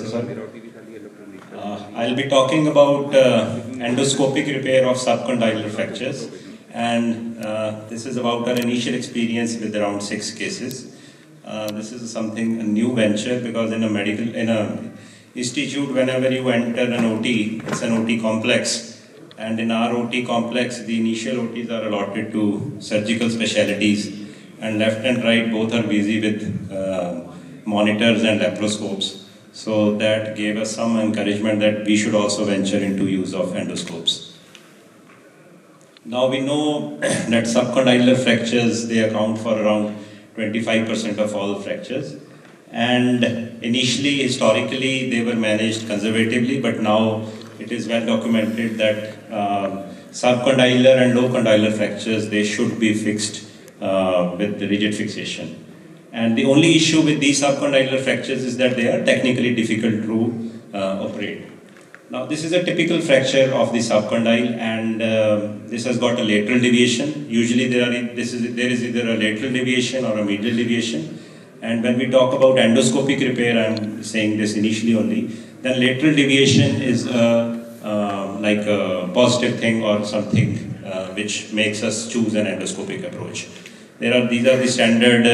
sir. I'll be talking about endoscopic repair of subcondylar fractures, and this is about our initial experience with around 6 cases. This is a new venture, because in a institute, whenever you enter an OT, it's an OT complex, and in our OT complex, the initial OTs are allotted to surgical specialties, and left and right both are busy with monitors and laparoscopes. So that gave us some encouragement that we should also venture into use of endoscopes. Now we know that subcondylar fractures, they account for around 25% of all fractures. And initially, historically, they were managed conservatively, but now it is well documented that subcondylar and low condylar fractures, they should be fixed with the rigid fixation. And the only issue with these subcondylar fractures is that they are technically difficult to operate. Now, this is a typical fracture of the subcondyle, and this has got a lateral deviation. Usually there is either a lateral deviation or a medial deviation. And when we talk about endoscopic repair, I'm saying this initially only, then lateral deviation is like a positive thing or something which makes us choose an endoscopic approach. These are the standard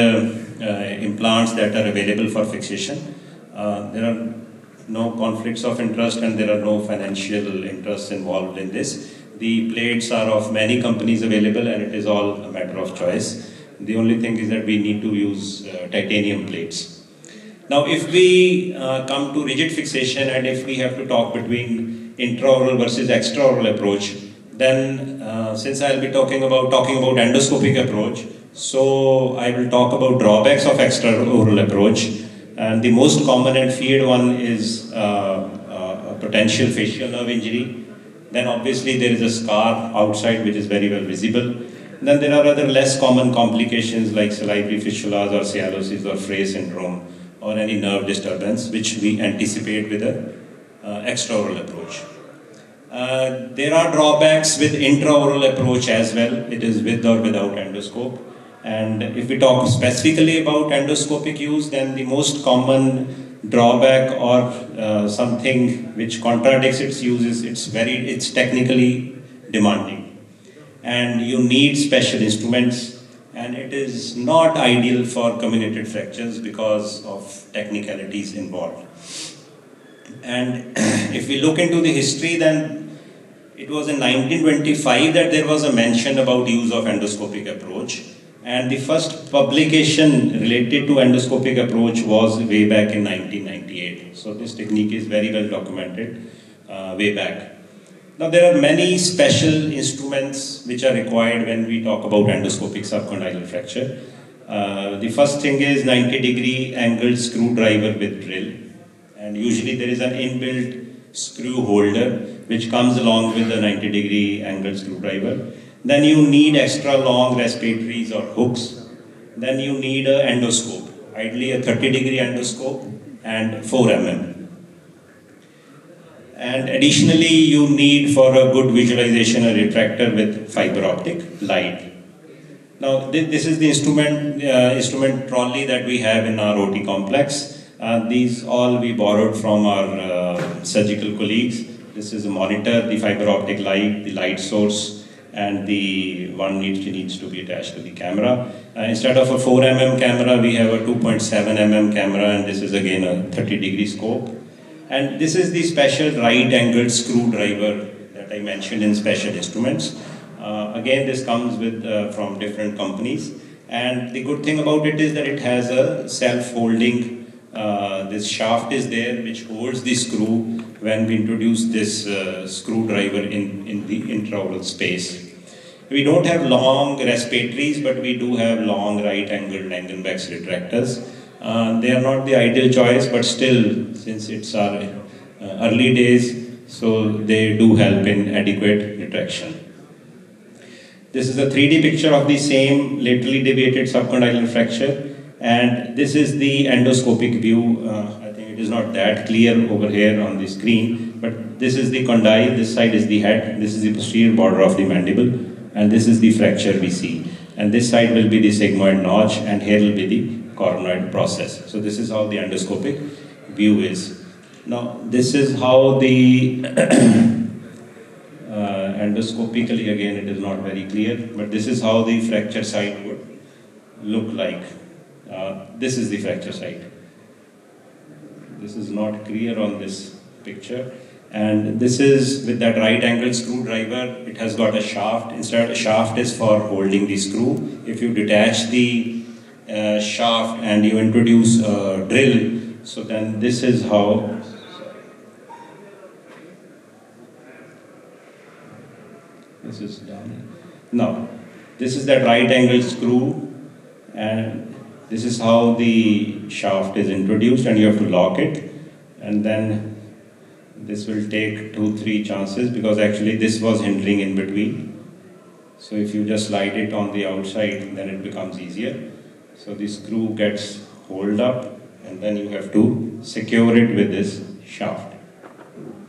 implants that are available for fixation. There are no conflicts of interest, and there are no financial interests involved in this. The plates are of many companies available, and it is all a matter of choice. The only thing is that we need to use titanium plates. Now, if we come to rigid fixation, and if we have to talk between intraoral versus extraoral approach, then since I'll be talking about endoscopic approach, so I will talk about drawbacks of extraoral approach. And the most common and feared one is a potential facial nerve injury. Then obviously there is a scar outside which is very well visible. Then there are other less common complications like salivary fistulas or cyanosis or Frey syndrome or any nerve disturbance, which we anticipate with an extraoral approach. There are drawbacks with intraoral approach as well. It is with or without endoscope. And if we talk specifically about endoscopic use, then the most common drawback or something which contradicts its use is it's technically demanding. And you need special instruments, and it is not ideal for comminuted fractures because of technicalities involved. And if we look into the history, then it was in 1925 that there was a mention about use of endoscopic approach. And the first publication related to endoscopic approach was way back in 1998. So this technique is very well documented way back. Now there are many special instruments which are required when we talk about endoscopic subcondylar fracture. The first thing is 90-degree angled screwdriver with drill. And usually there is an inbuilt screw holder which comes along with the 90-degree angled screwdriver. Then you need extra long respiratories or hooks. Then you need an endoscope, ideally a 30-degree endoscope and 4 mm. And additionally, you need for a good visualization a retractor with fiber optic light. Now, this is the instrument trolley that we have in our OT complex. These all we borrowed from our surgical colleagues. This is a monitor, the fiber optic light, the light source, and the one needs to be attached to the camera. Instead of a 4 mm camera, we have a 2.7 mm camera, and this is again a 30-degree scope. And this is the special right-angled screwdriver that I mentioned in special instruments. Again, this comes with from different companies, and the good thing about it is that it has a self-holding. This shaft is there which holds the screw when we introduce this screwdriver in the intraoral space. We don't have long respiratories, but we do have long right-angled Langenbeck's retractors. They are not the ideal choice, but still, since it's our early days, so they do help in adequate retraction. This is a 3D picture of the same laterally deviated subcondylar fracture, and this is the endoscopic view. I think it is not that clear over here on the screen, but this is the condyle, this side is the head, this is the posterior border of the mandible, and this is the fracture we see. And this side will be the sigmoid notch, and here will be the coronoid process. So this is how the endoscopic view is. Now, this is how the endoscopically, again, it is not very clear, but this is how the fracture site would look like. This is the fracture site. This is not clear on this picture. And this is with that right angle screwdriver, it has got a shaft. Instead, a shaft is for holding the screw. If you detach the shaft and you introduce a drill, so then this is how. This is done. Now, this is that right angle screw, and this is how the shaft is introduced, and you have to lock it, and then this will take 2-3 chances because actually this was hindering in between. So if you just slide it on the outside, then it becomes easier. So the screw gets hold up, and then you have to secure it with this shaft.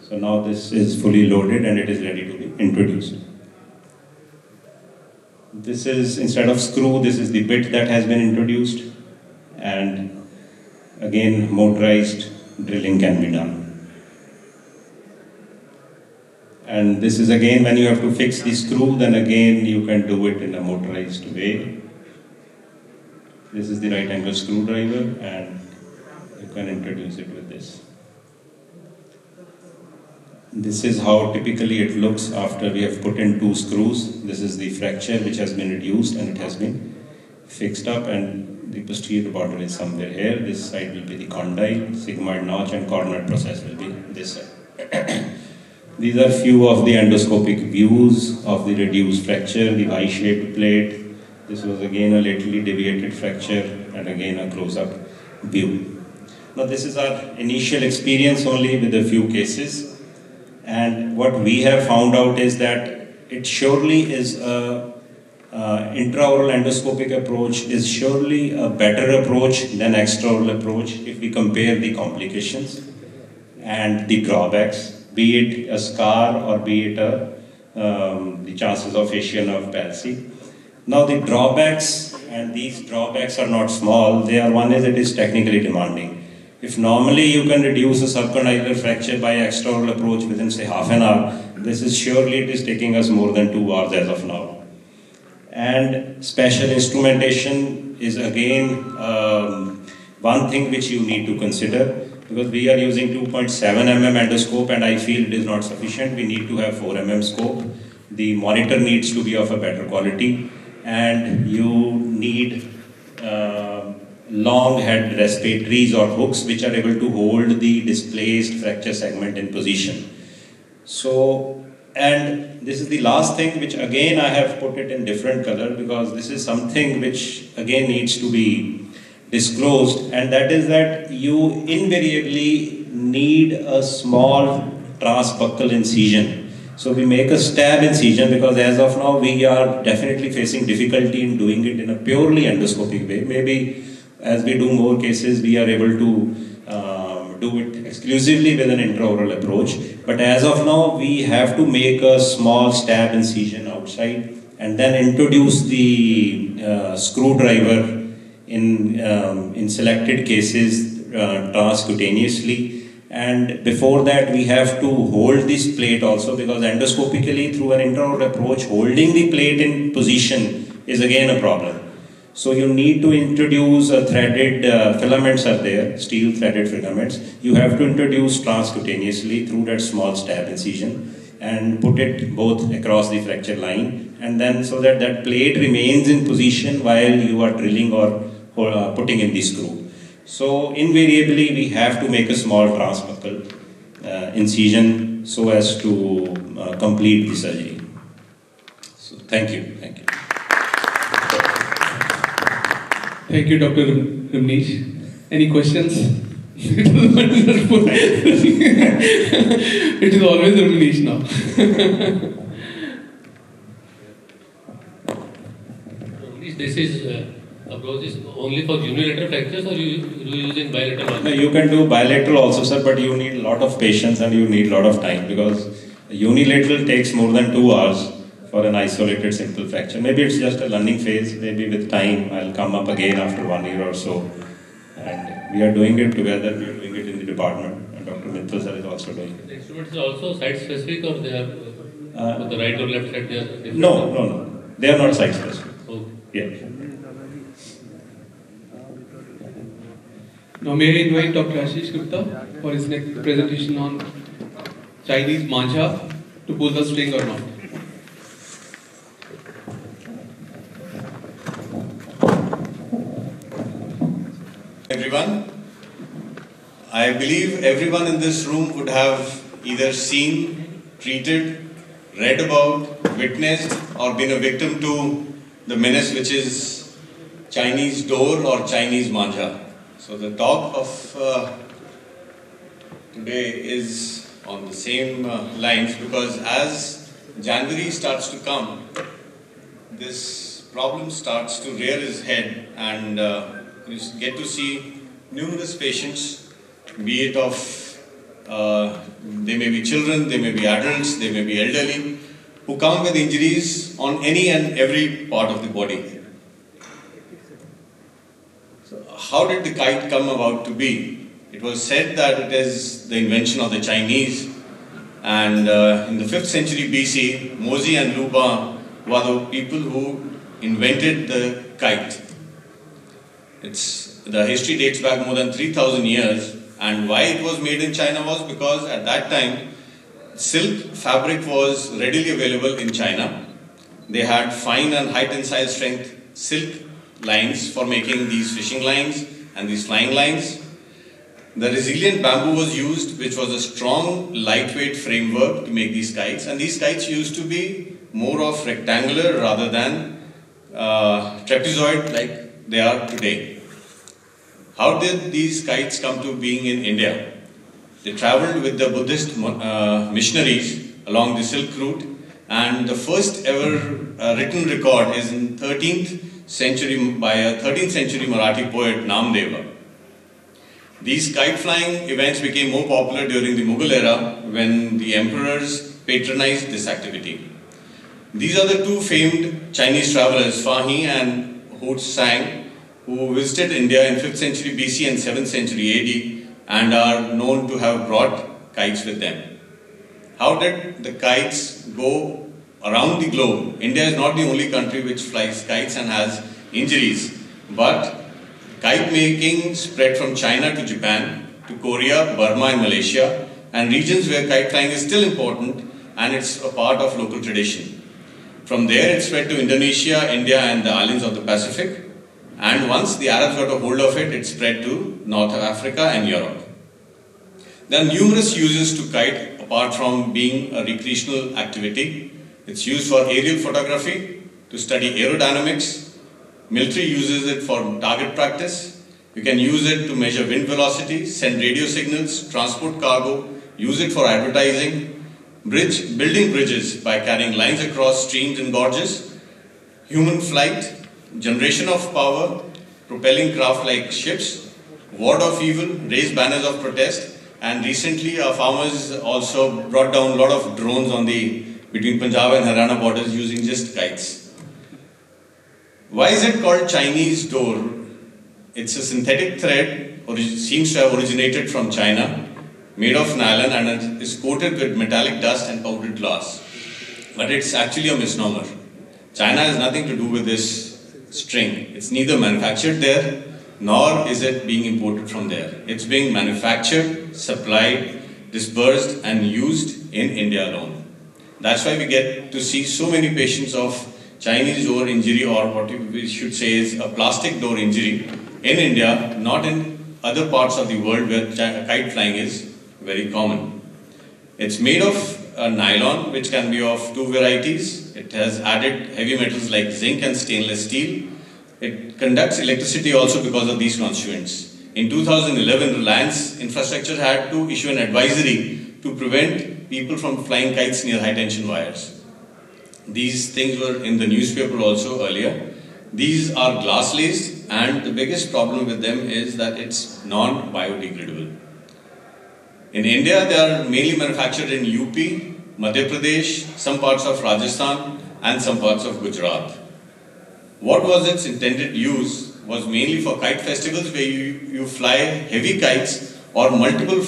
So now this is fully loaded and it is ready to be introduced. This is, instead of screw, this is the bit that has been introduced, and again motorized drilling can be done. And this is again when you have to fix the screw, then again you can do it in a motorized way. This is the right angle screwdriver and you can introduce it with this. This is how typically it looks after we have put in 2 screws. This is the fracture which has been reduced and it has been fixed up, and the posterior border is somewhere here. This side will be the condyle, sigmoid notch, and corner process will be this side. These are few of the endoscopic views of the reduced fracture, the Y-shaped plate. This was again a laterally deviated fracture and again a close-up view. Now this is our initial experience only with a few cases. And what we have found out is that it surely is intraoral endoscopic approach is surely a better approach than extraoral approach if we compare the complications and the drawbacks, be it a scar or be it the chances of fascial nerve palsy. Now the drawbacks, and these drawbacks are not small, one is it is technically demanding. If normally you can reduce a subcondylar fracture by extraoral approach within say half an hour, this is surely it is taking us more than 2 hours as of now. And special instrumentation is again one thing which you need to consider, because we are using 2.7 mm endoscope and I feel it is not sufficient. We need to have 4 mm scope. The monitor needs to be of a better quality, and you need long head respiratories or hooks which are able to hold the displaced fracture segment in position. So, and this is the last thing which again I have put it in different color because this is something which again needs to be disclosed, and that is that you invariably need a small transbuccal incision. So we make a stab incision because as of now we are definitely facing difficulty in doing it in a purely endoscopic way. Maybe as we do more cases, we are able to do it exclusively with an intraoral approach. But as of now, we have to make a small stab incision outside and then introduce the screwdriver in selected cases transcutaneously. And before that, we have to hold this plate also, because endoscopically through an intraoral approach, holding the plate in position is again a problem. So you need to introduce threaded filaments are there, steel threaded filaments. You have to introduce transcutaneously through that small stab incision and put it both across the fracture line, and then so that that plate remains in position while you are drilling or putting in the screw. So invariably we have to make a small transbuccal incision so as to complete the surgery. So thank you. Thank you. Thank you, Dr. Ramneesh. Any questions? It was wonderful. It is always Ramneesh now. This is approach is only for unilateral fractures, or you using bilateral also? No, you can do bilateral also, sir, but you need a lot of patience and you need a lot of time, because unilateral takes more than 2 hours for an isolated simple fracture. Maybe it's just a learning phase. Maybe with time I'll come up again after 1 year or so. And we are doing it together. We are doing it in the department. And Dr. Mithil sir is also doing. The instruments are also site specific, or they are for the right or left side? They are different? No. They are not site specific. Okay. Yeah. Now may I invite Dr. Ashish Gupta for his next presentation on Chinese mancha, to pull the string or not. Everyone, I believe everyone in this room would have either seen, treated, read about, witnessed, or been a victim to the menace which is Chinese door or Chinese manja. So the talk of today is on the same lines, because as January starts to come, this problem starts to rear its head, and you get to see numerous patients, be it of, they may be children, they may be adults, they may be elderly, who come with injuries on any and every part of the body. So how did the kite come about to be? It was said that it is the invention of the Chinese, and in the 5th century BC, Mozi and Luba were the people who invented the kite. The history dates back more than 3,000 years, and why it was made in China was because at that time silk fabric was readily available in China. They had fine and high tensile strength silk lines for making these fishing lines and these flying lines. The resilient bamboo was used, which was a strong, lightweight framework to make these kites, and these kites used to be more of rectangular rather than trapezoid like they are today. How did these kites come to being in India? They traveled with the Buddhist missionaries along the Silk Route, and the first ever written record is in 13th century by a 13th century Marathi poet Namdeva. These kite flying events became more popular during the Mughal era when the emperors patronized this activity. These are the two famed Chinese travelers, Fahi and Ho Tsang, who visited India in 5th century BC and 7th century AD and are known to have brought kites with them. How did the kites go around the globe? India is not the only country which flies kites and has injuries, but kite making spread from China to Japan, to Korea, Burma and Malaysia, and regions where kite flying is still important and it's a part of local tradition. From there it spread to Indonesia, India and the islands of the Pacific, and once the Arabs got a hold of it, it spread to North Africa and Europe. There are numerous uses to kite apart from being a recreational activity. It's used for aerial photography, to study aerodynamics. Military uses it for target practice. You can use it to measure wind velocity, send radio signals, transport cargo, use it for advertising, building bridges by carrying lines across streams and gorges, human flight, generation of power, propelling craft like ships, ward of evil, raise banners of protest, and recently our farmers also brought down a lot of drones between Punjab and Haryana borders using just kites. Why is it called Chinese door? It's a synthetic thread, seems to have originated from China, made of nylon and is coated with metallic dust and powdered glass. But it's actually a misnomer. China has nothing to do with this string. It's neither manufactured there, nor is it being imported from there. It's being manufactured, supplied, dispersed and used in India alone. That's why we get to see so many patients of Chinese door injury, or what we should say is a plastic door injury in India, not in other parts of the world where kite flying is very common. It's made of nylon, which can be of two varieties. It has added heavy metals like zinc and stainless steel. It conducts electricity also because of these constituents. In 2011, Reliance Infrastructure had to issue an advisory to prevent people from flying kites near high tension wires. These things were in the newspaper also earlier. These are glass laced, and the biggest problem with them is that it's non-biodegradable. In India, they are mainly manufactured in UP, Madhya Pradesh, some parts of Rajasthan and some parts of Gujarat. What was its intended use was mainly for kite festivals where you fly heavy kites or multiple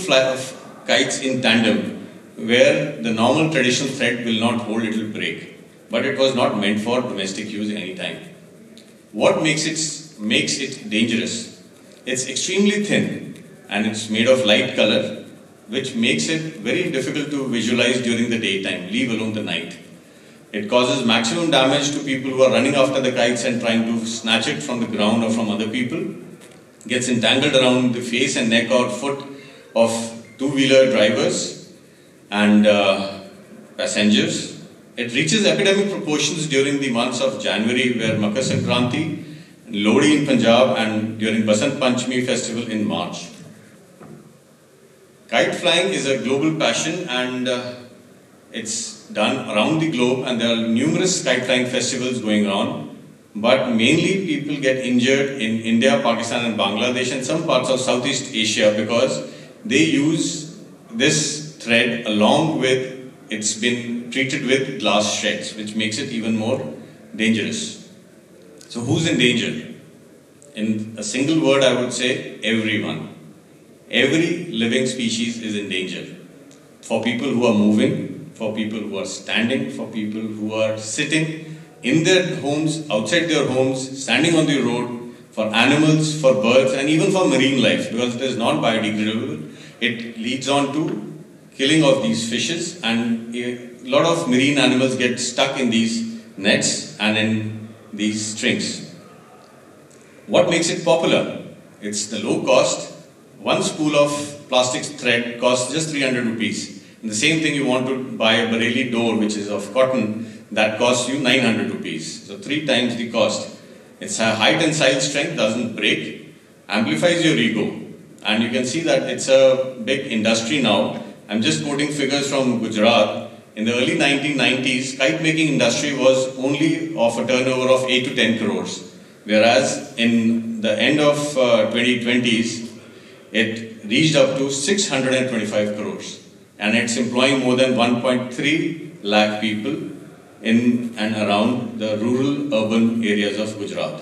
kites in tandem, where the normal traditional thread will not hold, it will break. But it was not meant for domestic use anytime. What makes it dangerous? It's extremely thin and it's made of light color, which makes it very difficult to visualize during the daytime, leave alone the night. It causes maximum damage to people who are running after the kites and trying to snatch it from the ground or from other people. Gets entangled around the face and neck or foot of two-wheeler drivers and passengers. It reaches epidemic proportions during the months of January, where Makar Sankranti, Lodi in Punjab, and during Basant Panchami festival in March. Kite flying is a global passion, and it's done around the globe, and there are numerous kite flying festivals going on. But mainly people get injured in India, Pakistan and Bangladesh and some parts of Southeast Asia because they use this thread along with, it's been treated with glass shreds, which makes it even more dangerous. So who's in danger? In a single word, I would say everyone. Every living species is in danger. For people who are moving, for people who are standing, for people who are sitting in their homes, outside their homes, standing on the road, for animals, for birds, and even for marine life, because it is not biodegradable. It leads on to killing of these fishes, and a lot of marine animals get stuck in these nets and in these strings. What makes it popular? It's the low cost. One spool of plastic thread costs just 300 rupees. And the same thing, you want to buy a Bareilly door, which is of cotton, that costs you 900 rupees. So 3 times the cost. It's a high tensile strength, doesn't break, amplifies your ego. And you can see that it's a big industry now. I'm just quoting figures from Gujarat. In the early 1990s, kite making industry was only of a turnover of 8 to 10 crores. Whereas in the end of 2020s, it reached up to 625 crores. And it's employing more than 1.3 lakh people in and around the rural urban areas of Gujarat.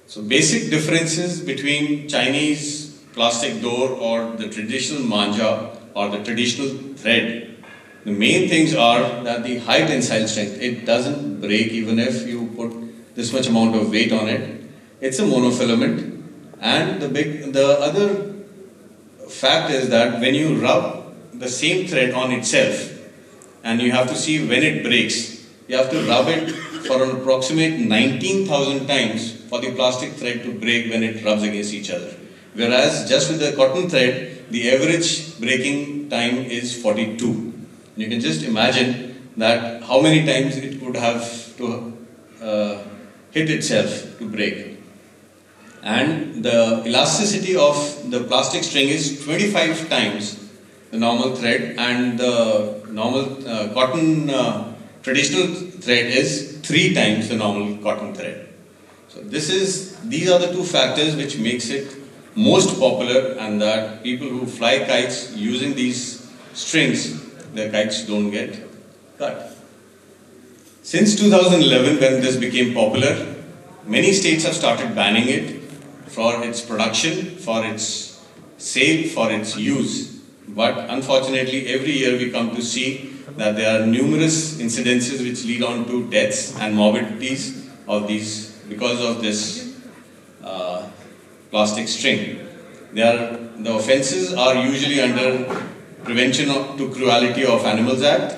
So basic differences between Chinese plastic door or the traditional manja or the traditional thread. The main things are that the high tensile strength, it doesn't break even if you put this much amount of weight on it. It's a monofilament. And the other fact is that when you rub the same thread on itself, and you have to see when it breaks, you have to rub it for an approximate 19,000 times for the plastic thread to break when it rubs against each other. Whereas just with the cotton thread, the average breaking time is 42. You can just imagine that how many times it would have to hit itself to break. And the elasticity of the plastic string is 25 times the normal thread, and the normal cotton traditional thread is 3 times the normal cotton thread. So these are the 2 factors which makes it most popular, and that people who fly kites using these strings, their kites don't get cut. Since 2011, when this became popular, many states have started banning it for its production, for its sale, for its use. But unfortunately, every year we come to see that there are numerous incidences which lead on to deaths and morbidities of these because of this plastic string. The offences are usually under Prevention to Cruelty of Animals Act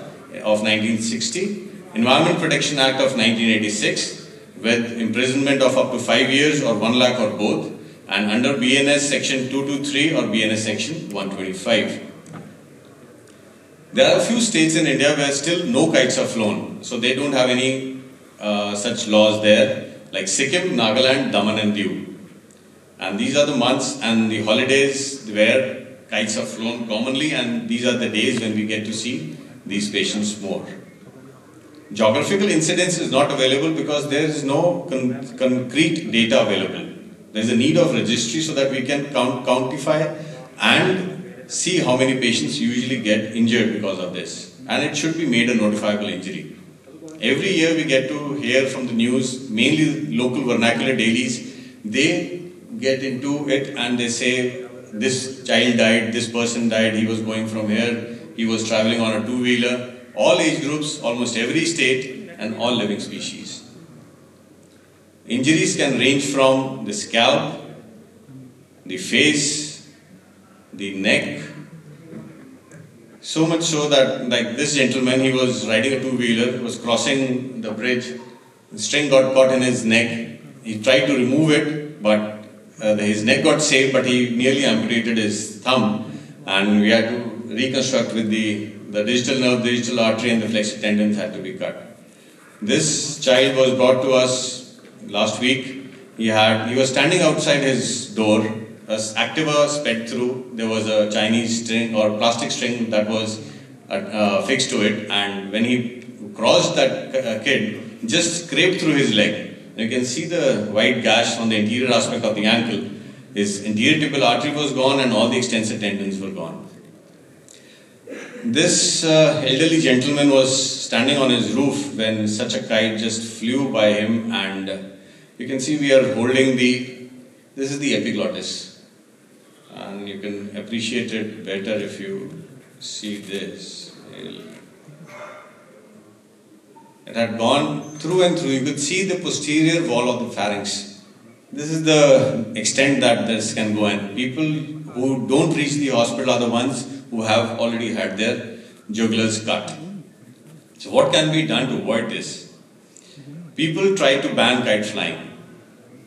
of 1960, Environment Protection Act of 1986, with imprisonment of up to 5 years or 1 lakh or both, and under BNS section 223 or BNS section 125. There are a few states in India where still no kites are flown, so they don't have any such laws there, like Sikkim, Nagaland, Daman and Diu. And these are the months and the holidays where kites are flown commonly, and these are the days when we get to see these patients more. Geographical incidence is not available because there is no concrete data available. There is a need of registry so that we can quantify and see how many patients usually get injured because of this. And it should be made a notifiable injury. Every year we get to hear from the news, mainly local vernacular dailies, they get into it and they say this child died, this person died, he was going from here, he was traveling on a two-wheeler, all age groups, almost every state, and all living species. Injuries can range from the scalp, the face, the neck, so much so that, like this gentleman, he was riding a two-wheeler, was crossing the bridge, the string got caught in his neck, he tried to remove it, but his neck got saved, but he nearly amputated his thumb, and we had to reconstruct with the digital nerve, the digital artery, and the flexor tendons had to be cut. This child was brought to us last week. He was standing outside his door. An Activa sped through. There was a Chinese string or plastic string that was fixed to it, and when he crossed that kid, just scraped through his leg. You can see the white gash on the interior aspect of the ankle. His anterior tibial artery was gone and all the extensor tendons were gone. This elderly gentleman was standing on his roof when such a kite just flew by him, and you can see we are holding this is the epiglottis, and you can appreciate it better if you see this. It had gone through and through. You could see the posterior wall of the pharynx. This is the extent that this can go, and people who don't reach the hospital are the ones who have already had their jugulars cut. So what can be done to avoid this? People try to ban kite flying,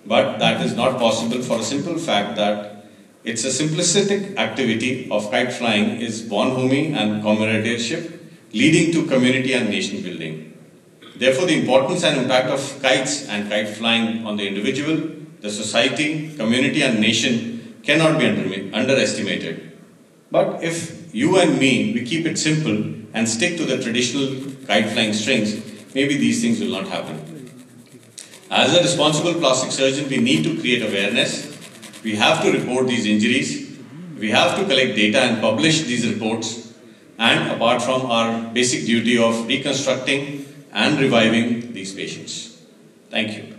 but that is not possible for a simple fact that it's a simplistic activity of kite flying is bonhomie and comradeship, leading to community and nation building. Therefore, the importance and impact of kites and kite flying on the individual, the society, community and nation cannot be underestimated. But if you and me, we keep it simple and stick to the traditional kite flying strings, maybe these things will not happen. As a responsible plastic surgeon, we need to create awareness. We have to report these injuries. We have to collect data and publish these reports. And apart from our basic duty of reconstructing and reviving these patients. Thank you.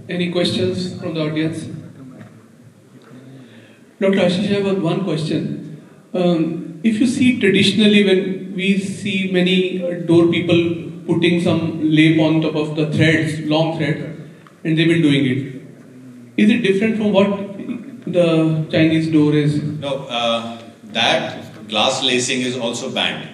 Any questions from the audience? Dr. Ashish, I have one question. If you see traditionally, when we see many door people putting some lape on top of the threads, long threads, and they've been doing it. Is it different from what the Chinese door is? No, that glass lacing is also banned.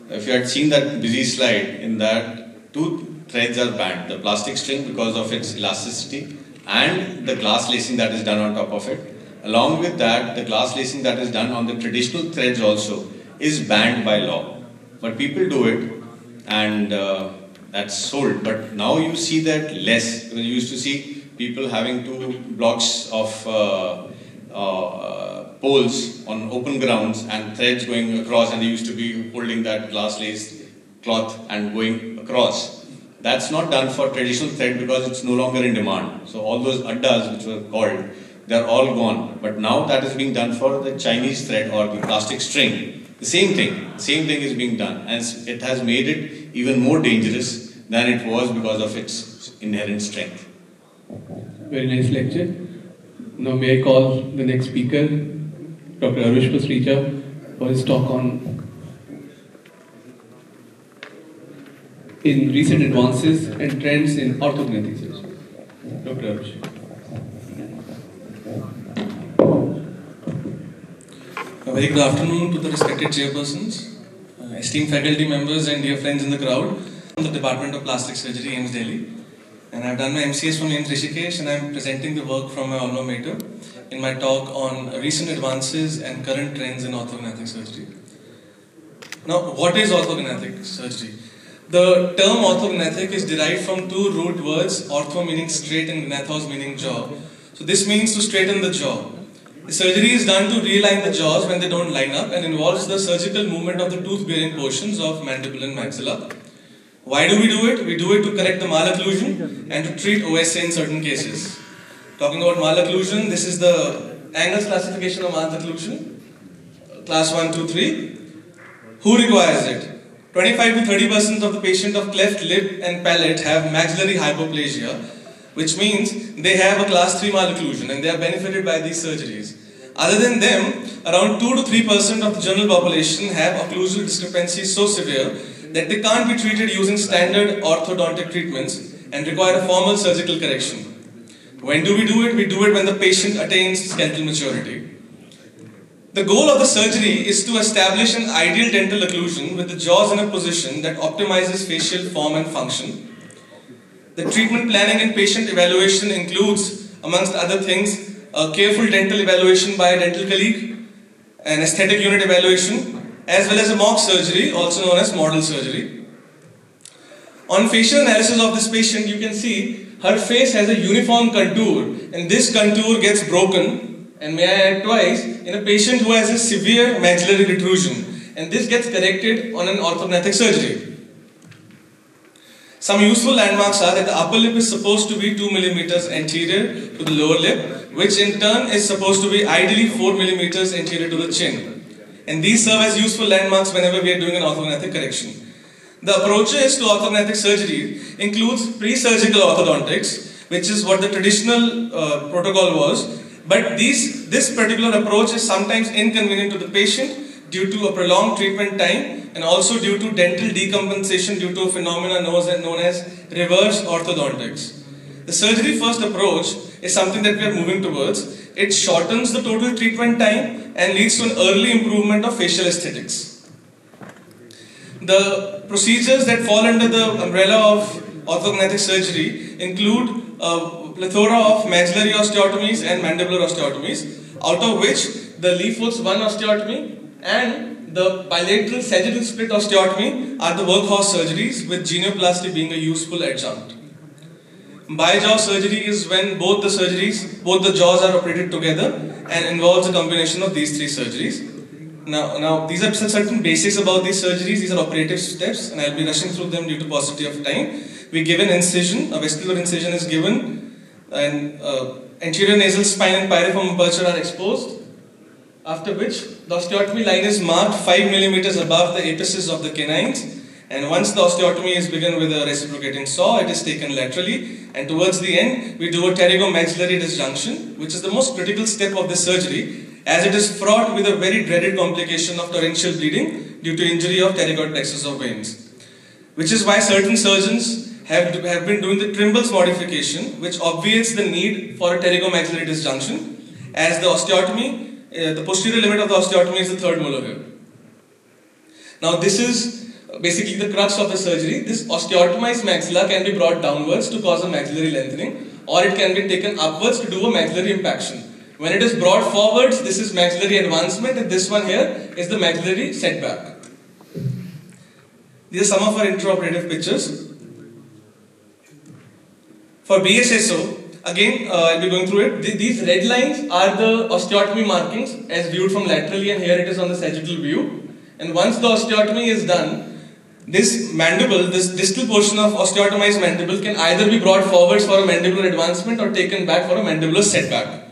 If you had seen that busy slide, in that two threads are banned. The plastic string because of its elasticity and the glass lacing that is done on top of it. Along with that, the glass lacing that is done on the traditional threads also is banned by law. But people do it and that's sold. But now you see that less. You used to see people having two blocks of poles on open grounds and threads going across, and they used to be holding that glass lace cloth and going across. That's not done for traditional thread because it's no longer in demand. So all those addas which were called, they're all gone. But now that is being done for the Chinese thread or the plastic string. The same thing is being done, and it has made it even more dangerous than it was because of its inherent strength. Very nice lecture. Now may I call the next speaker, Dr. Arush Pasricha, for his talk on in recent advances and trends in orthognathic surgery. Dr. Arush. A very good afternoon to the respected chairpersons, esteemed faculty members and dear friends in the crowd. From the Department of Plastic Surgery, AIIMS Delhi. And I've done my MCS from AIIMS Rishikesh, and I'm presenting the work from my alma mater in my talk on recent advances and current trends in orthognathic surgery. Now, what is orthognathic surgery? The term orthognathic is derived from two root words, ortho meaning straight and gnathos meaning jaw. So this means to straighten the jaw. The surgery is done to realign the jaws when they don't line up and involves the surgical movement of the tooth-bearing portions of mandible and maxilla. Why do we do it? We do it to correct the malocclusion and to treat OSA in certain cases. Talking about malocclusion, this is the Angles classification of malocclusion, class 1, 2, 3. Who requires it? 25 to 30% of the patient of cleft lip and palate have maxillary hypoplasia, which means they have a class 3 malocclusion and they are benefited by these surgeries. Other than them, around 2 to 3% of the general population have occlusal discrepancies so severe that they can't be treated using standard orthodontic treatments and require a formal surgical correction. When do we do it? We do it when the patient attains skeletal maturity. The goal of the surgery is to establish an ideal dental occlusion with the jaws in a position that optimizes facial form and function. The treatment planning and patient evaluation includes, amongst other things, a careful dental evaluation by a dental colleague, an aesthetic unit evaluation, as well as a mock surgery, also known as model surgery. On facial analysis of this patient, you can see her face has a uniform contour, and this contour gets broken, and may I add twice, in a patient who has a severe maxillary protrusion, and this gets corrected on an orthognathic surgery. Some useful landmarks are that the upper lip is supposed to be 2 millimeters anterior to the lower lip, which in turn is supposed to be ideally 4 millimeters anterior to the chin. And these serve as useful landmarks whenever we are doing an orthognathic correction. The approaches to orthognathic surgery includes pre-surgical orthodontics, which is what the traditional protocol was. But this particular approach is sometimes inconvenient to the patient due to a prolonged treatment time and also due to dental decompensation due to a phenomenon known as reverse orthodontics. The surgery first approach is something that we are moving towards. It shortens the total treatment time and leads to an early improvement of facial aesthetics. The procedures that fall under the umbrella of orthognathic surgery include a plethora of maxillary osteotomies and mandibular osteotomies, out of which the Leafwoods 1 osteotomy and the bilateral sagittal split osteotomy are the workhorse surgeries, with genioplasty being a useful adjunct. Bi-jaw surgery is when both the jaws are operated together and involves a combination of these three surgeries. Now these are certain basics about these surgeries. These are operative steps, and I'll be rushing through them due to paucity of time. We give an incision, a vestibular incision is given, and anterior nasal spine and pyriform aperture are exposed. After which, the osteotomy line is marked 5 millimeters above the apices of the canines, and once the osteotomy is begun with a reciprocating saw, it is taken laterally, and towards the end, we do a pterygomaxillary disjunction, which is the most critical step of this surgery, as it is fraught with a very dreaded complication of torrential bleeding due to injury of pterygoid plexus of veins. Which is why certain surgeons have been doing the Trimble's modification, which obviates the need for a pterygomaxillary disjunction, as the osteotomy, the posterior limit of the osteotomy is the third molar here. Now this is basically the crux of the surgery. This osteotomized maxilla can be brought downwards to cause a maxillary lengthening, or it can be taken upwards to do a maxillary impaction. When it is brought forwards, this is maxillary advancement, and this one here is the maxillary setback. These are some of our intraoperative pictures. For BSSO, again, I'll be going through it. These red lines are the osteotomy markings as viewed from laterally, and here it is on the sagittal view. And once the osteotomy is done, this mandible, this distal portion of osteotomized mandible can either be brought forwards for a mandibular advancement or taken back for a mandibular setback.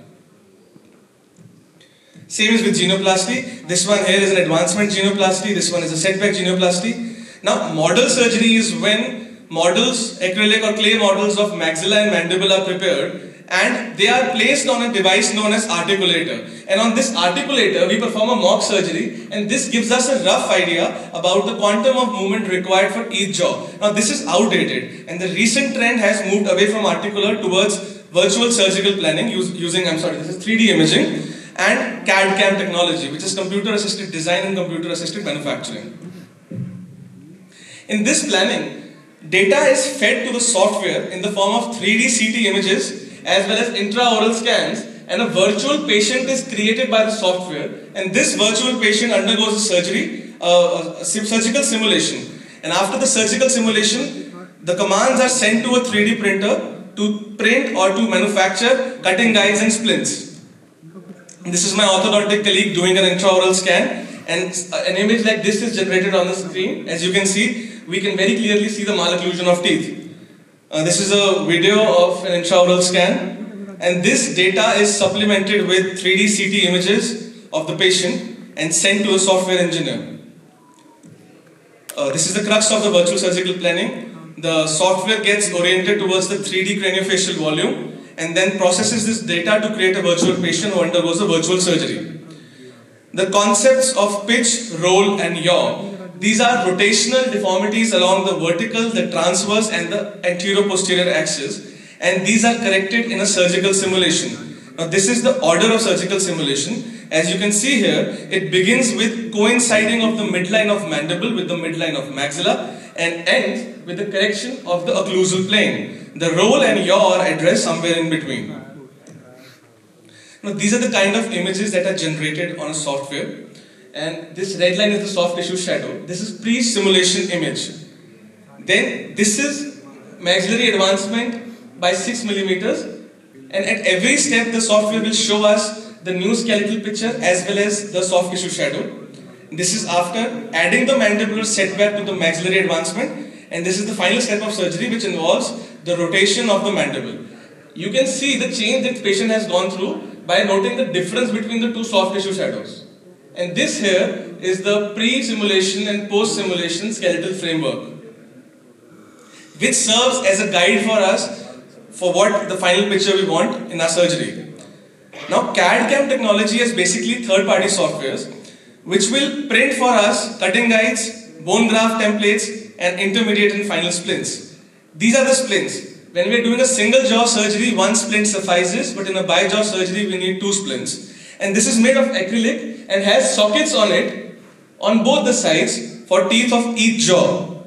Same is with genoplasty. This one here is an advancement genoplasty, this one is a setback genoplasty. Now, model surgery is when models, acrylic or clay models of maxilla and mandible are prepared, and they are placed on a device known as articulator. And on this articulator, we perform a mock surgery, and this gives us a rough idea about the quantum of movement required for each jaw. Now, this is outdated, and the recent trend has moved away from articular towards virtual surgical planning using, this is 3D imaging, and CAD/CAM technology, which is computer-assisted design and computer-assisted manufacturing. In this planning, data is fed to the software in the form of 3D CT images as well as intraoral scans, and a virtual patient is created by the software, and this virtual patient undergoes a surgery, a surgical simulation. And after the surgical simulation, the commands are sent to a 3D printer to print or to manufacture cutting guides and splints. This is my orthodontic colleague doing an intraoral scan, and an image like this is generated on the screen. As you can see, we can very clearly see the malocclusion of teeth. This is a video of an intraoral scan, and this data is supplemented with 3D CT images of the patient and sent to a software engineer. This is the crux of the virtual surgical planning. The software gets oriented towards the 3D craniofacial volume and then processes this data to create a virtual patient who undergoes a virtual surgery. The concepts of pitch, roll and yaw, these are rotational deformities along the vertical, the transverse and the anterior-posterior axis, and these are corrected in a surgical simulation. Now this is the order of surgical simulation. As you can see here, it begins with coinciding of the midline of mandible with the midline of maxilla and ends with the correction of the occlusal plane. The roll and yaw are addressed somewhere in between. Now these are the kind of images that are generated on a software, and this red line is the soft tissue shadow. This is pre-simulation image. Then this is maxillary advancement by 6 millimeters, and at every step the software will show us the new skeletal picture as well as the soft tissue shadow. This is after adding the mandibular setback to the maxillary advancement, and this is the final step of surgery which involves the rotation of the mandible. You can see the change that the patient has gone through by noting the difference between the two soft tissue shadows. And this here is the pre-simulation and post-simulation skeletal framework, which serves as a guide for us for what the final picture we want in our surgery. Now CAD-CAM technology is basically third-party softwares which will print for us cutting guides, bone graft templates and intermediate and final splints. These are the splints. When we are doing a single jaw surgery, one splint suffices, but in a bi-jaw surgery we need 2 splints. And this is made of acrylic and has sockets on it on both the sides for teeth of each jaw.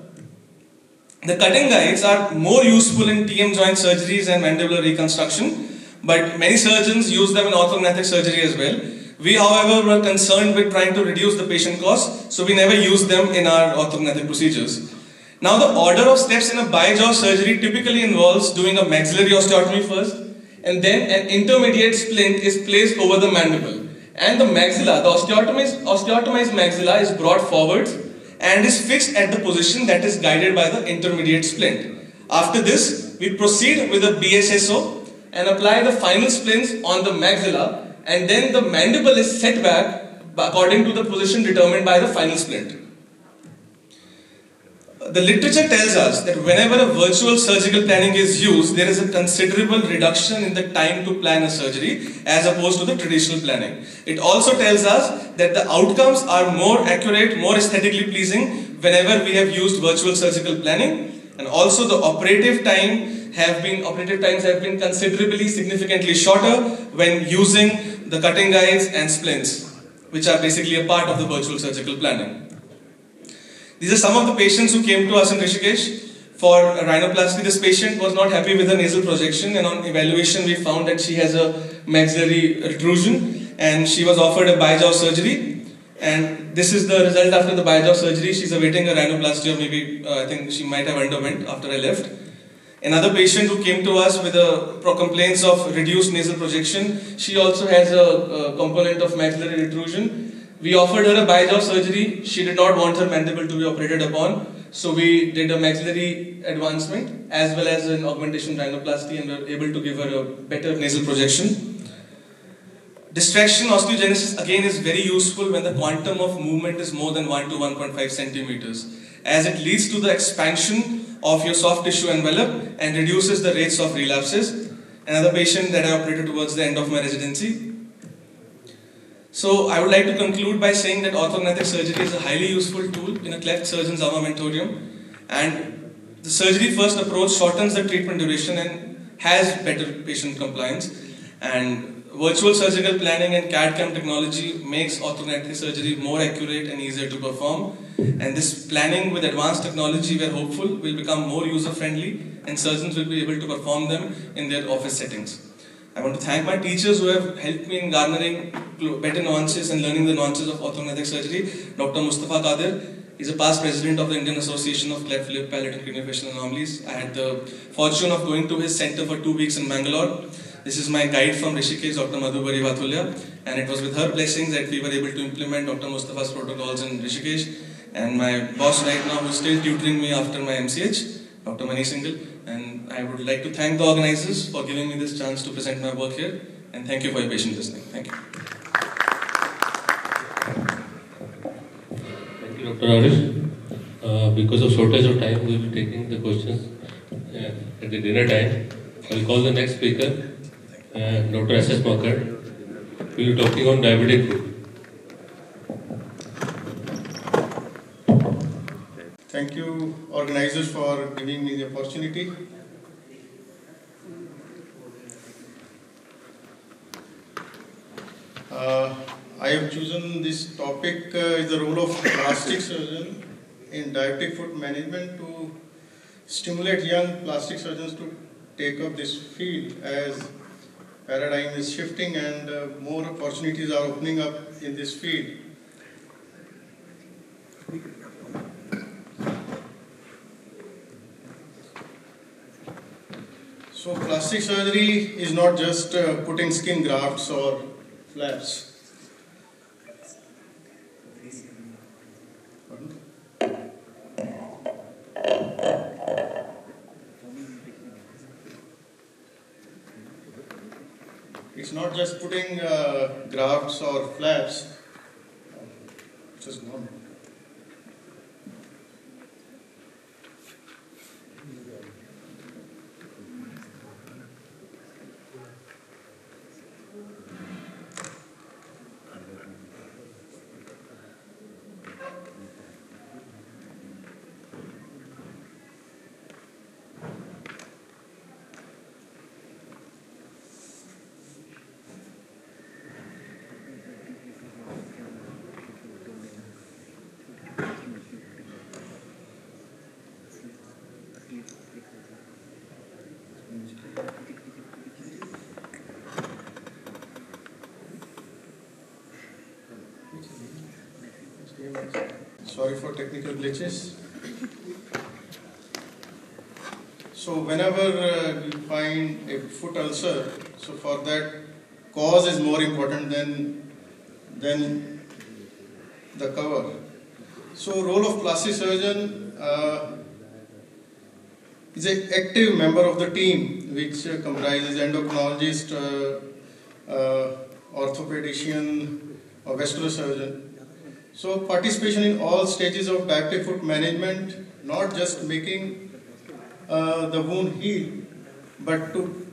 The cutting guides are more useful in TM joint surgeries and mandibular reconstruction, but many surgeons use them in orthognathic surgery as well. We, however, were concerned with trying to reduce the patient cost, so we never used them in our orthognathic procedures. Now, the order of steps in a bi-jaw surgery typically involves doing a maxillary osteotomy first, and then an intermediate splint is placed over the mandible. And the maxilla, the osteotomized maxilla is brought forwards and is fixed at the position that is guided by the intermediate splint. After this, we proceed with a BSSO and apply the final splints on the maxilla, and then the mandible is set back according to the position determined by the final splint. The literature tells us that whenever a virtual surgical planning is used, there is a considerable reduction in the time to plan a surgery as opposed to the traditional planning. It also tells us that the outcomes are more accurate, more aesthetically pleasing whenever we have used virtual surgical planning, and also the operative times have been considerably significantly shorter when using the cutting guides and splints, which are basically a part of the virtual surgical planning. These are some of the patients who came to us in Rishikesh for a rhinoplasty. This patient was not happy with her nasal projection, and on evaluation we found that she has a maxillary protrusion and she was offered a bi-jaw surgery. And this is the result after the bi-jaw surgery. She's awaiting a rhinoplasty, or maybe I think she might have underwent after I left. Another patient who came to us with complaints of reduced nasal projection, she also has a component of maxillary protrusion. We offered her a bi-jaw surgery. She did not want her mandible to be operated upon, so we did a maxillary advancement as well as an augmentation rhinoplasty, and were able to give her a better nasal projection. Distraction osteogenesis again is very useful when the quantum of movement is more than 1 to 1.5 centimeters, as it leads to the expansion of your soft tissue envelope and reduces the rates of relapses. Another patient that I operated towards the end of my residency. So I would like to conclude by saying that orthognathic surgery is a highly useful tool in a cleft surgeon's armamentarium, and the surgery first approach shortens the treatment duration and has better patient compliance, and virtual surgical planning and CAD-CAM technology makes orthognathic surgery more accurate and easier to perform, and this planning with advanced technology, we are hopeful, will become more user-friendly and surgeons will be able to perform them in their office settings. I want to thank my teachers who have helped me in garnering better nuances and learning the nuances of orthognathic surgery. Dr. Mustafa Qadir is a past president of the Indian Association of Cleft Lip, Palate and Craniofacial Anomalies. I had the fortune of going to his center for 2 weeks in Bangalore. This is my guide from Rishikesh, Dr. Madhubari Vathulya, and it was with her blessings that we were able to implement Dr. Mustafa's protocols in Rishikesh. And my boss right now, who's still tutoring me after my MCH, Dr. Mani Singhal, and I would like to thank the organizers for giving me this chance to present my work here, and thank you for your patient listening. Thank you. Thank you, Dr. Arish. Because of shortage of time, we will be taking the questions at the dinner time. I will call the next speaker, Dr. S.S. Makar. We will be talking on diabetic food. Thank you, organizers, for giving me the opportunity. I have chosen this topic is the role of plastic surgeon in diabetic foot management to stimulate young plastic surgeons to take up this field as paradigm is shifting and more opportunities are opening up in this field. So plastic surgery is not just putting skin grafts or flaps. It's not just putting grafts or flaps. Just gone. Sorry for technical glitches. So whenever you find a foot ulcer, so for that cause is more important than the cover. So role of plastic surgeon is an active member of the team which comprises endocrinologist, orthopedician or vascular surgeon. So participation in all stages of diabetic foot management, not just making the wound heal, but to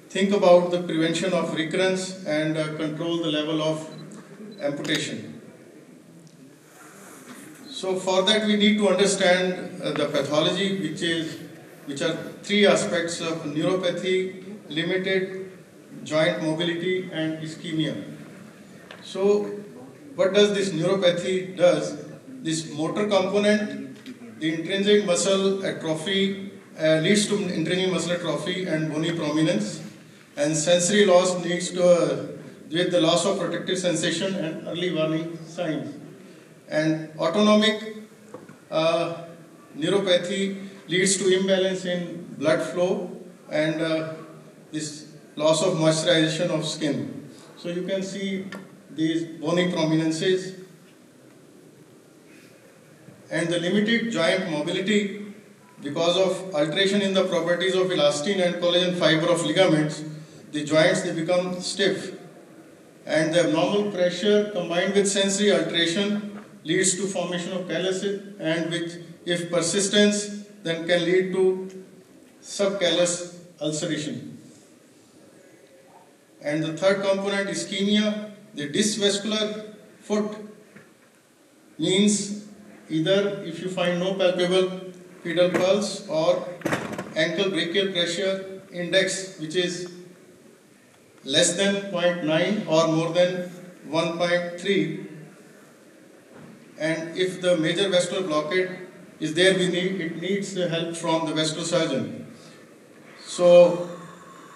think about the prevention of recurrence and control the level of amputation. So for that we need to understand the pathology, which are three aspects of neuropathy, limited joint mobility and ischemia. So what does this neuropathy does? This motor component, the intrinsic muscle atrophy leads to intrinsic muscle atrophy and bony prominence, and sensory loss leads to with the loss of protective sensation and early warning signs. And autonomic neuropathy leads to imbalance in blood flow and this loss of moisturization of skin. So you can see these bony prominences and the limited joint mobility because of alteration in the properties of elastin and collagen fiber of ligaments. The joints, they become stiff, and the abnormal pressure combined with sensory alteration leads to formation of calluses, and which, if persistence, then can lead to subcallus ulceration. And the third component, ischemia. The dysvascular foot means either if you find no palpable pedal pulse or ankle brachial pressure index which is less than 0.9 or more than 1.3, and if the major vascular blockade is there, it needs help from the vascular surgeon. So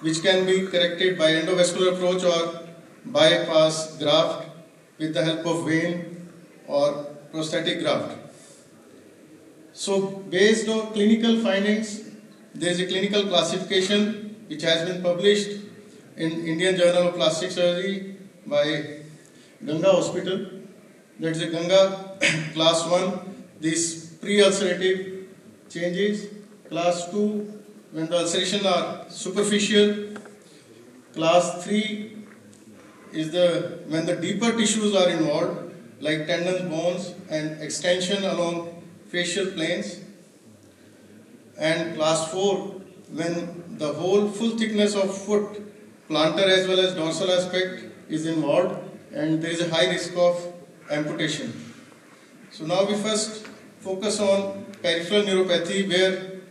which can be corrected by endovascular approach or bypass graft with the help of vein or prosthetic graft. So based on clinical findings, there is a clinical classification which has been published in Indian Journal of Plastic Surgery by Ganga Hospital. That is a Ganga class 1, these pre-ulcerative changes. Class 2, when the ulcerations are superficial. Class 3 is when the deeper tissues are involved, like tendons, bones, and extension along facial planes, and class 4 when the whole full thickness of foot, plantar as well as dorsal aspect is involved and there is a high risk of amputation. So now we first focus on peripheral neuropathy where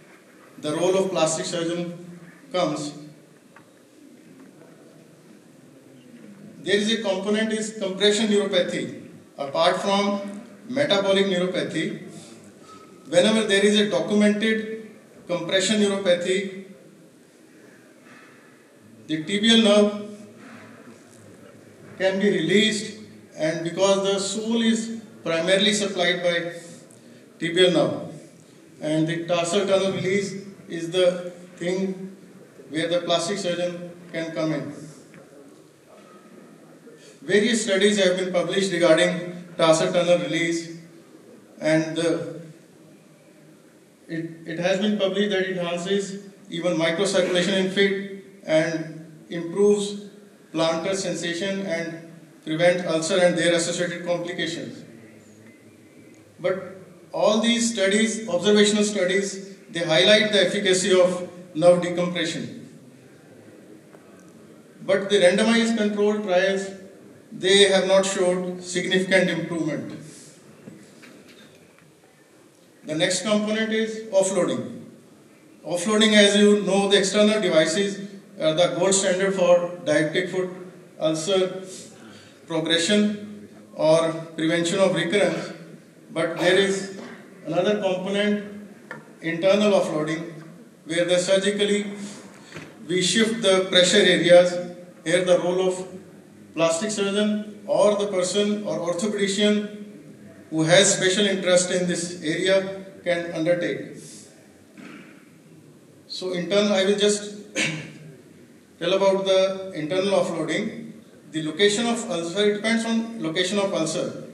the role of plastic surgeon comes. There is a component is compression neuropathy. Apart from metabolic neuropathy, whenever there is a documented compression neuropathy, the tibial nerve can be released, and because the sole is primarily supplied by tibial nerve and the tarsal tunnel release is the thing where the plastic surgeon can come in. Various studies have been published regarding tarsal tunnel release, and it has been published that it enhances even microcirculation in feet and improves plantar sensation and prevent ulcer and their associated complications. But all these studies, observational studies, they highlight the efficacy of nerve decompression. But the randomized controlled trials, they have not showed significant improvement. The next component is offloading. Offloading, as you know, the external devices are the gold standard for diabetic foot ulcer progression or prevention of recurrence. But there is another component, internal offloading, where the surgically we shift the pressure areas. Here the role of plastic surgeon or the person or orthopedician who has special interest in this area can undertake. So internal, I will just tell about the internal offloading. The location of ulcer, it depends on location of ulcer.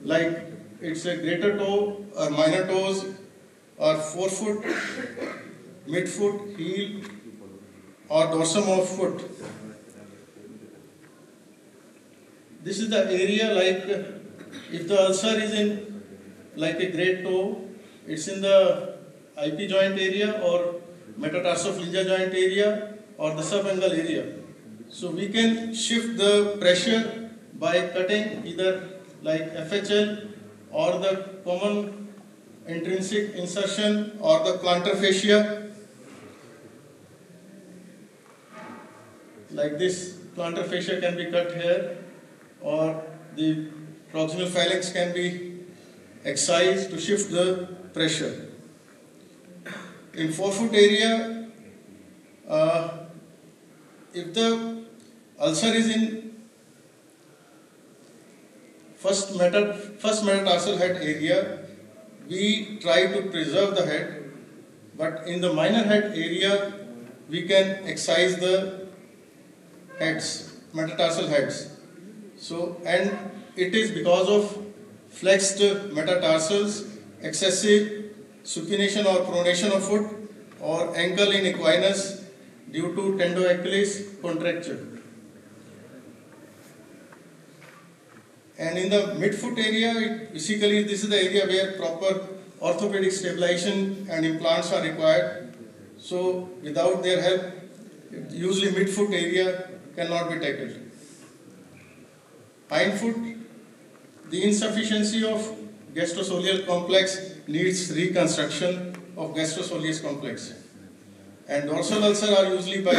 Like it's a greater toe or minor toes or forefoot, midfoot, heel or dorsum of foot. This is the area, like if the ulcer is in like a great toe, it's in the IP joint area or metatarsophalangeal joint area or the subangle area. So we can shift the pressure by cutting either like FHL or the common intrinsic insertion or the plantar fascia. Like this plantar fascia can be cut here, or the proximal phalanx can be excised to shift the pressure. In forefoot area, if the ulcer is in first metatarsal head area, we try to preserve the head, but in the minor head area, we can excise the heads, metatarsal heads. So, and it is because of flexed metatarsals, excessive supination or pronation of foot, or ankle in equinus due to tendo Achilles contracture. And in the midfoot area, basically this is the area where proper orthopedic stabilization and implants are required. So without their help, usually midfoot area cannot be tackled. Hindfoot, the insufficiency of gastrosoleal complex needs reconstruction of gastrosoleus complex. And dorsal ulcer are usually by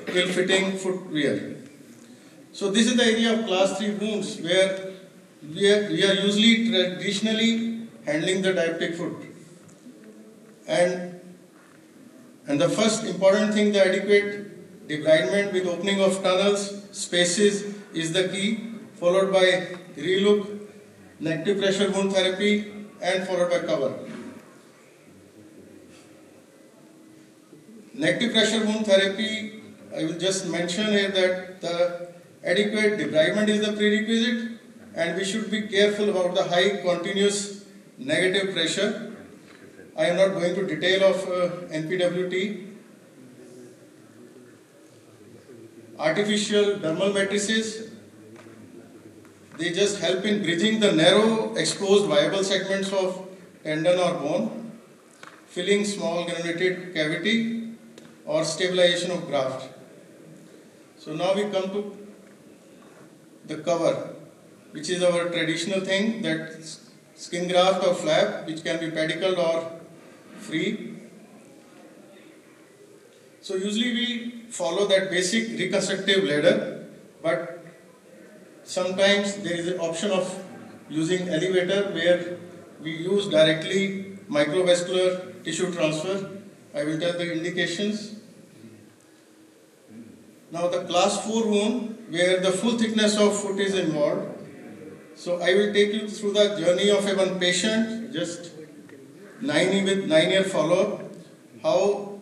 ill-fitting footwear. So this is the area of class 3 wounds where we are usually traditionally handling the diabetic foot. And the first important thing, the adequate debridement with opening of tunnels, spaces is the key, followed by relook, negative pressure wound therapy, and followed by cover. Negative pressure wound therapy, I will just mention here that the adequate debridement is the prerequisite, and we should be careful about the high continuous negative pressure. I am not going to detail of NPWT. Artificial dermal matrices, they just help in bridging the narrow exposed viable segments of tendon or bone, filling small granulated cavity, or stabilization of graft. So now we come to the cover, which is our traditional thing, that skin graft or flap, which can be pedicled or free. So usually we follow that basic reconstructive ladder, but sometimes there is an option of using elevator where we use directly microvascular tissue transfer. I will tell the indications. Now the class 4 wound where the full thickness of foot is involved. So I will take you through the journey of a one patient, just 9-year follow-up, how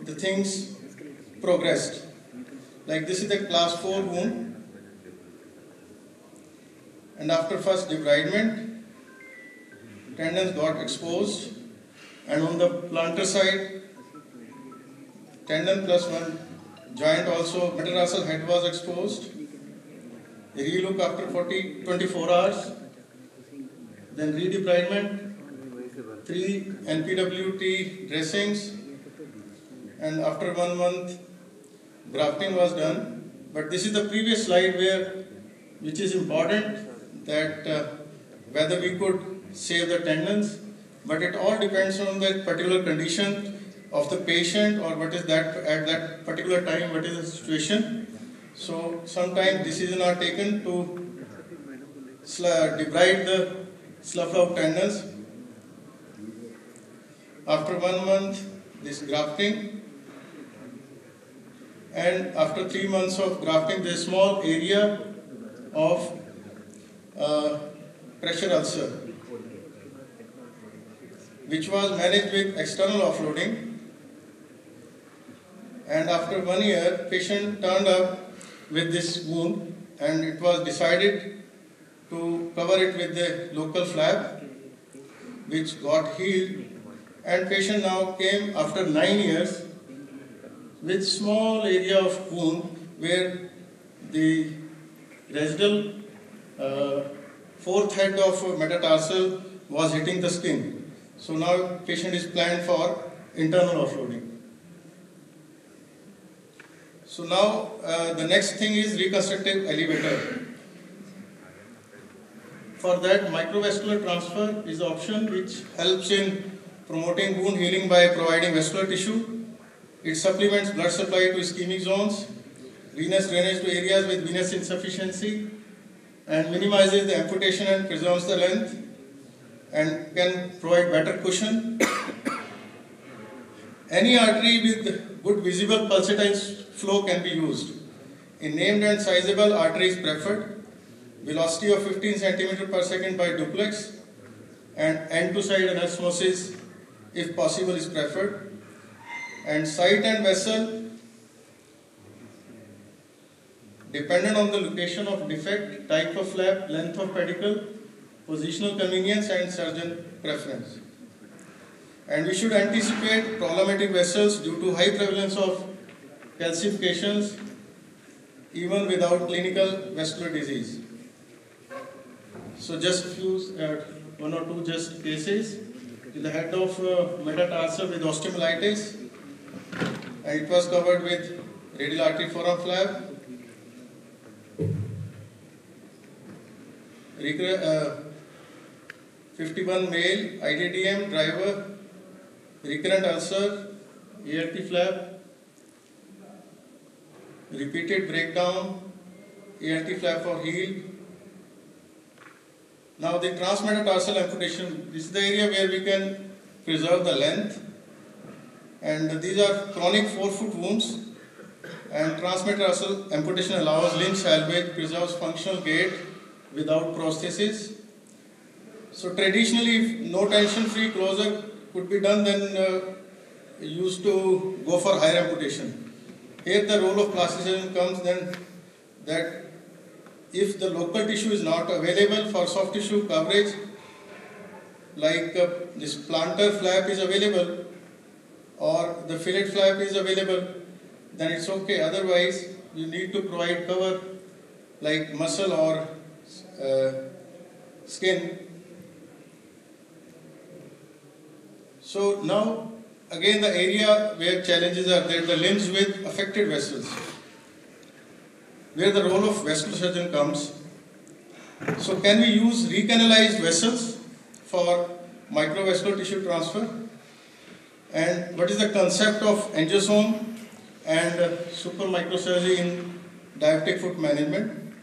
the things progressed. Like this is the class 4 wound. And after first debridement, tendons got exposed, and on the plantar side, tendon plus one joint also, metatarsal head was exposed. A relook after 24 hours, then redebridement, 3 NPWT dressings, and after 1 month, grafting was done. But this is the previous slide which is important, that whether we could save the tendons, but it all depends on that particular condition of the patient, or what is that at that particular time, what is the situation. So sometimes decisions are taken to debride the slough out tendons. After 1 month, this grafting, and after 3 months of grafting, there is a small area of pressure ulcer, which was managed with external offloading. And after 1 year, patient turned up with this wound, and it was decided to cover it with the local flap, which got healed. And patient now came after 9 years with small area of wound where the residual fourth head of metatarsal was hitting the skin. So now patient is planned for internal offloading. So now the next thing is reconstructive elevator. For that, microvascular transfer is the option which helps in promoting wound healing by providing vascular tissue. It supplements blood supply to ischemic zones, venous drainage to areas with venous insufficiency, and minimizes the amputation and preserves the length, and can provide better cushion. Any artery with good visible pulsatile flow can be used. A named and sizable artery is preferred. Velocity of 15 cm per second by duplex, and end-to-side anastomosis, if possible, is preferred. And site and vessel, dependent on the location of defect, type of flap, length of pedicle, positional convenience, and surgeon preference. And we should anticipate problematic vessels due to high prevalence of calcifications even without clinical vascular disease. So just few, one or two just cases. In the head of metatarsal with osteomyelitis, and it was covered with radial artery foramen flap. 51 male, IDDM, driver, recurrent ulcer, ART flap, repeated breakdown, ART flap for heel. Now the transmetatarsal amputation, this is the area where we can preserve the length, and these are chronic 4-foot wounds, and transmetatarsal amputation allows limb salvage, preserves functional gait without prosthesis. So traditionally, if no tension free closure could be done, then used to go for higher amputation. Here the role of plastic surgeon comes then, that if the local tissue is not available for soft tissue coverage, like this plantar flap is available or the fillet flap is available, then it's okay. Otherwise, you need to provide cover like muscle or skin. So now, again, the area where challenges are there, the limbs with affected vessels, where the role of vascular surgeon comes. So can we use recanalized vessels for microvascular tissue transfer? And what is the concept of angiosome and supramicrosurgery in diabetic foot management?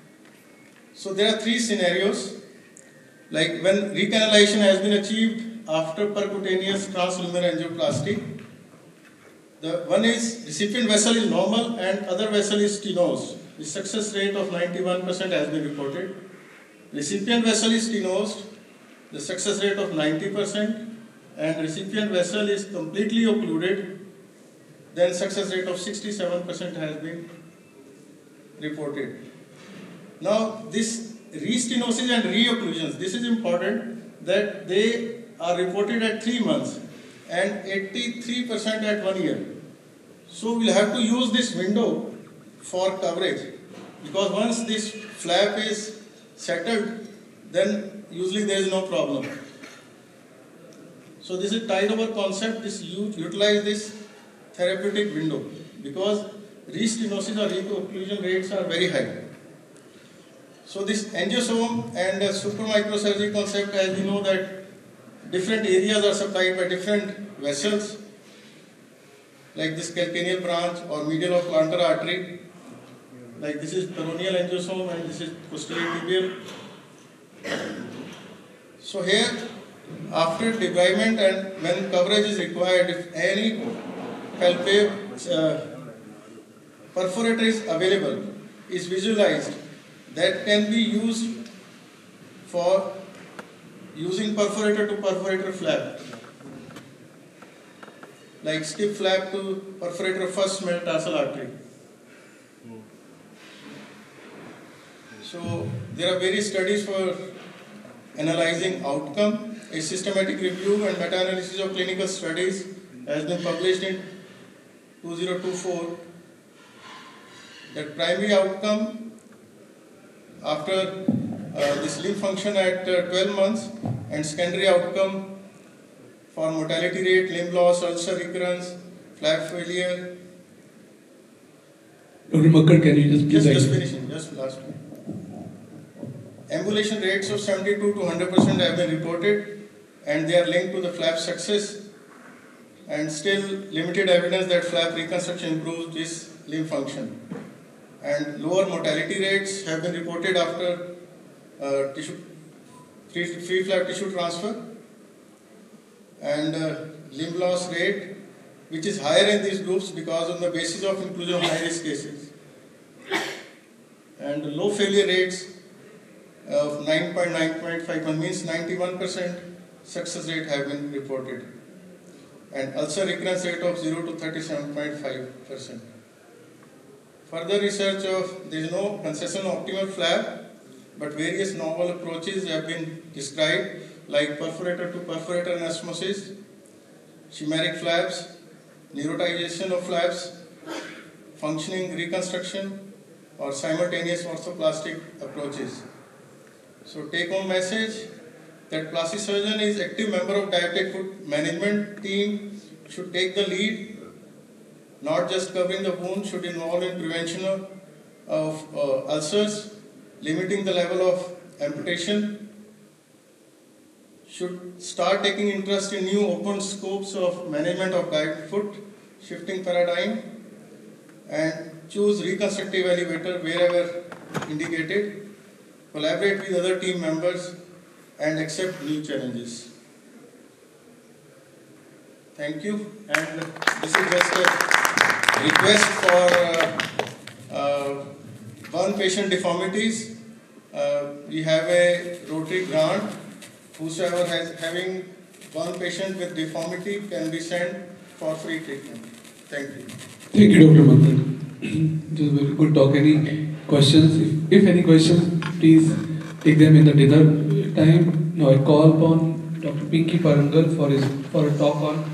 So there are three scenarios, like when recanalization has been achieved after percutaneous translunar angioplasty. The one is recipient vessel is normal and other vessel is stenosed. The success rate of 91% has been reported. Recipient vessel is stenosed, the success rate of 90%, and recipient vessel is completely occluded, then success rate of 67% has been reported. Now this restenosis and reocclusions, this is important that they are reported at 3 months and 83% at 1 year. So we'll have to use this window for coverage, because once this flap is settled, then usually there is no problem. So this is tied over concept, this utilize this therapeutic window, because restenosis or reocclusion rates are very high. So this angiosome and supramicrosurgery concept, as we know that different areas are supplied by different vessels, like this calcaneal branch or medial or plantar artery, like this is peroneal angiosome and this is posterior tibial. So here, after debridement and when coverage is required, if any perforator is available, is visualized, that can be used for using perforator to perforator flap, like skip flap to perforator first metatarsal artery. So there are various studies for analyzing outcome. A systematic review and meta-analysis of clinical studies has been published in 2024. That primary outcome after this limb function at 12 months and secondary outcome for mortality rate, limb loss, ulcer recurrence, flap failure. Dr. Makkar, can you just please Just finishing, just last one. Ambulation rates of 72 to 100% have been reported, and they are linked to the flap success, and still limited evidence that flap reconstruction improves this limb function. And lower mortality rates have been reported after free flap tissue transfer, and limb loss rate, which is higher in these groups because on the basis of inclusion of high risk cases, and low failure rates of 9.9.51 means 91% success rate have been reported, and ulcer recurrence rate of 0 to 37.5%. Further research of there is no concession optimal flap, but various novel approaches have been described, like perforator to perforator anastomosis, chimeric flaps, neurotization of flaps, functioning reconstruction, or simultaneous orthoplastic approaches. So take home message that plastic surgeon is active member of diabetic foot management team, should take the lead, not just covering the wound, should involve in prevention of ulcers, limiting the level of amputation, should start taking interest in new open scopes of management of diabetic foot, shifting paradigm, and choose reconstructive elevator wherever indicated, collaborate with other team members, and accept new challenges. Thank you, and this is just a request for one patient deformities. We have a Rotary grant. Whosoever is having one patient with deformity can be sent for free treatment. Thank you. Thank you, Dr. Makkar. It was very good talk. Any questions? If any questions, please take them in the dinner time. Now I call upon Dr. Pinky Parangal for a talk on